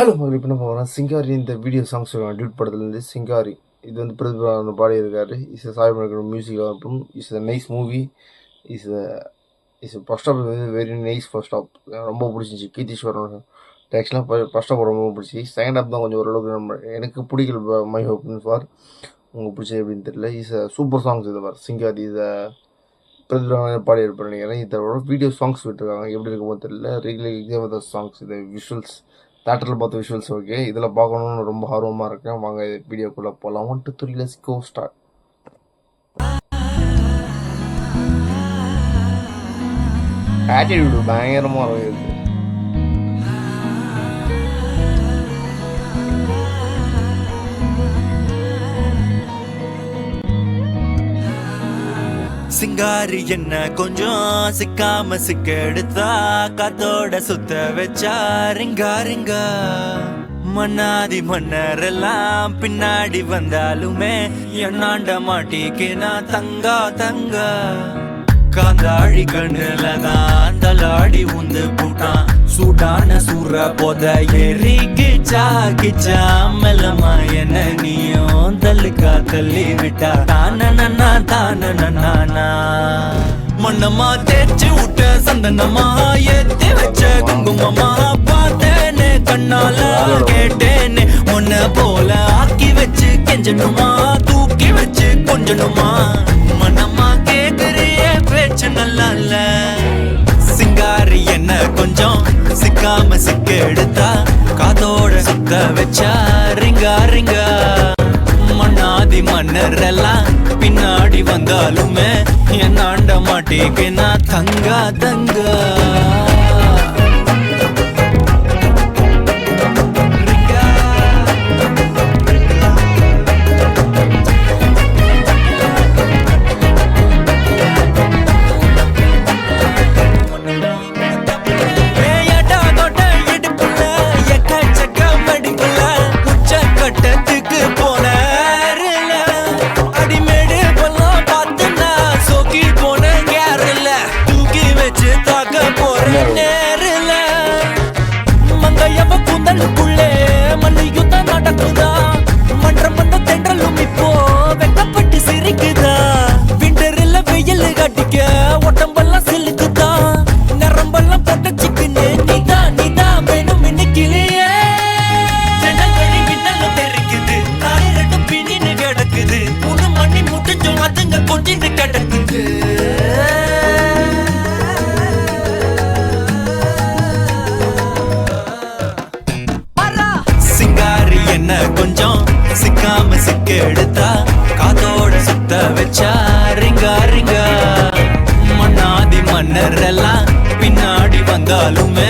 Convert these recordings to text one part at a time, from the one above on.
Hello மகள், இப்போ என்ன போகிறோம் சிங்காரி இந்த வீடியோ சாங்ஸ் டியூட் படத்துலேருந்து சிங்காரி இது வந்து பிரதிபா பாடியிருக்காரு. இஸ் சாய் மியூசிக் ஆகட்டும். Is nice movie. Is is first half வந்து வெரி நைஸ். ஃபர்ஸ்ட் ஆஃப் ரொம்ப பிடிச்சிச்சு. கீர்த்தீஸ்வரன் ஆக்சுவலாக ஃபர்ஸ்ட் ஆஃப் ரொம்ப பிடிச்சி. செகண்ட் ஆஃப் தான் கொஞ்சம் ஓரளவுக்கு எனக்கு பிடிக்கல. மை ஹோப்னு ஃபார் உங்களுக்கு பிடிச்சது எப்படின்னு தெரியல. இஸ் சூப்பர் சாங்ஸ் இது மாதிரி சிங்காரி இதை பிரதிபா பாடியிருப்பார் நினைக்கிறேன். இதோட வீடியோ சாங்ஸ் விட்டுருக்காங்க, எப்படி இருக்குமோ தெரியல. ரெகுலர் சாங்ஸ் இது விஷுவல்ஸ் தேட்டரில் பார்த்த விஷுவல்ஸ் ஓகே. இதில் பார்க்கணுன்னு ரொம்ப ஆர்வமாக இருக்கேன். வாங்க வீடியோக்குள்ளே போகலாம். 1 2 3 லெட்ஸ் கோ ஸ்டார்ட். ஆட்டிடியூடு பயங்கரமாக இருக்குது. சிங்காரி என்ன கொஞ்சம் சிக்காம சிக்க எடுத்தா காத்தோட சுத்த வச்சா ரிங்கா ரிங்கா. மன்னாதி மன்னரெல்லாம் பின்னாடி வந்தாலுமே என்னாண்ட மாட்டிக்கு நான் தங்கா தங்கா. காந்தாழி கண்ணுலதான் தலாடி உந்து போட்டான். சூடான சூற போத ஏறி கிச்சா கிச்சா. மெல்லமா என்ன நீயும் தள்ளுக்கா தள்ளி விட்டா. தானனா தானனா மண்ணமா தேய்ச்சி விட்ட சந்தனமா ஏத்தி வச்ச குங்குமமா. பார்த்தேன்னு கண்ணால கேட்டேன்னு உன்ன போல ஆக்கி வச்சு கெஞ்சணுமா தூக்கி வச்சு கொஞ்சணுமா. மனமா கேக்குறிய பேச்சு நல்லா இல்ல. சிங்காரி என்ன கொஞ்சம் சிக்காம சிக்க எடுத்தா காதோட சுத்த வச்சா ரிங்கா ரிங்கா. மண்ணாதி மன்னர் எல்லாம் பின்னாடி வந்தாலுமே என்னாண்ட மாட்டிக்கு நான் தங்கா தங்கா. சிங்காரி என்ன கொஞ்சம் சிக்காம சிக்க எடுத்தா காதோட சுத்த வச்சா ரிங்கா ரிங்கா. மண்ணாதி மன்னர் எல்லாம் பின்னாடி வந்தாலுமே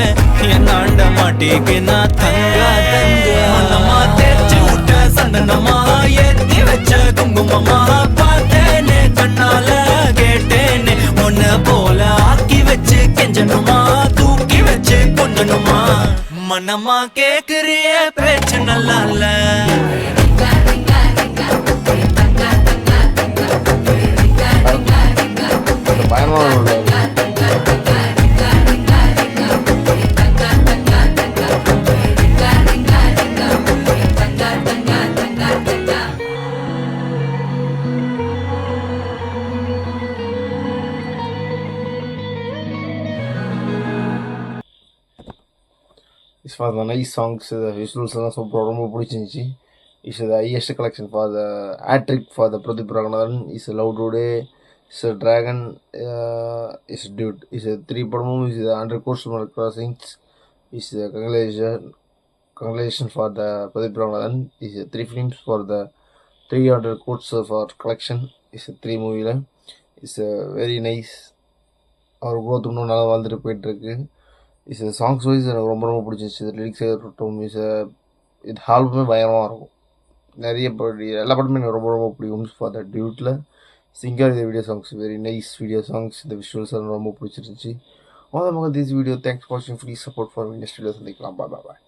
என்னாண்ட மாட்டிக்கு நான் தங்கா தங்கா. மனமா தேய்ச்சி விட்ட சந்தனமா ஏத்தி வச்ச குங்குமமா. பார்த்தேன்னு கண்ணால கேட்டேன்னு உன்ன போல ஆக்கி வச்சு கெஞ்சணுமா தூக்கி வச்சு கொஞ்சணுமா. மனமா கேக்குறிய பேச்சு நல்லா இல்ல. It's for the nice songs, the visuals எல்லாம் சூப்பராக ரொம்ப பிடிச்சிருந்துச்சி. Is the highest collection for the hattrick for the Pradeep Ranganathan. Is Love Today, is Dragon, is Dude. Is 3 படமும் is 100 crores crossings. Is congratulations for the Pradeep Ranganathan. Is 3 films for the 300 crores for collection. Is 3 மூவியில் is very nice. அவர் growth இன்னும் நல்லா வாழ்ந்துட்டு போயிட்டுருக்கு. Is songs wise எனக்கு ரொம்ப ரொம்ப பிடிச்சிருச்சு. இது லிரிக்ஸ் இருக்கட்டும், இது ஆல்பமே பயங்கரமாக இருக்கும். நிறைய எல்லா படமே எனக்கு ரொம்ப ரொம்ப பிடிக்கும். ஃபார் த டியூட்டில் சிங்கர் இந்த video songs very nice video songs. இந்த விஷுவல்ஸ் எல்லாம் ரொம்ப பிடிச்சிருந்துச்சி. All this video thanks for வாட்சிங். Please support for next video சந்திக்கலாம். பாய் பாய்.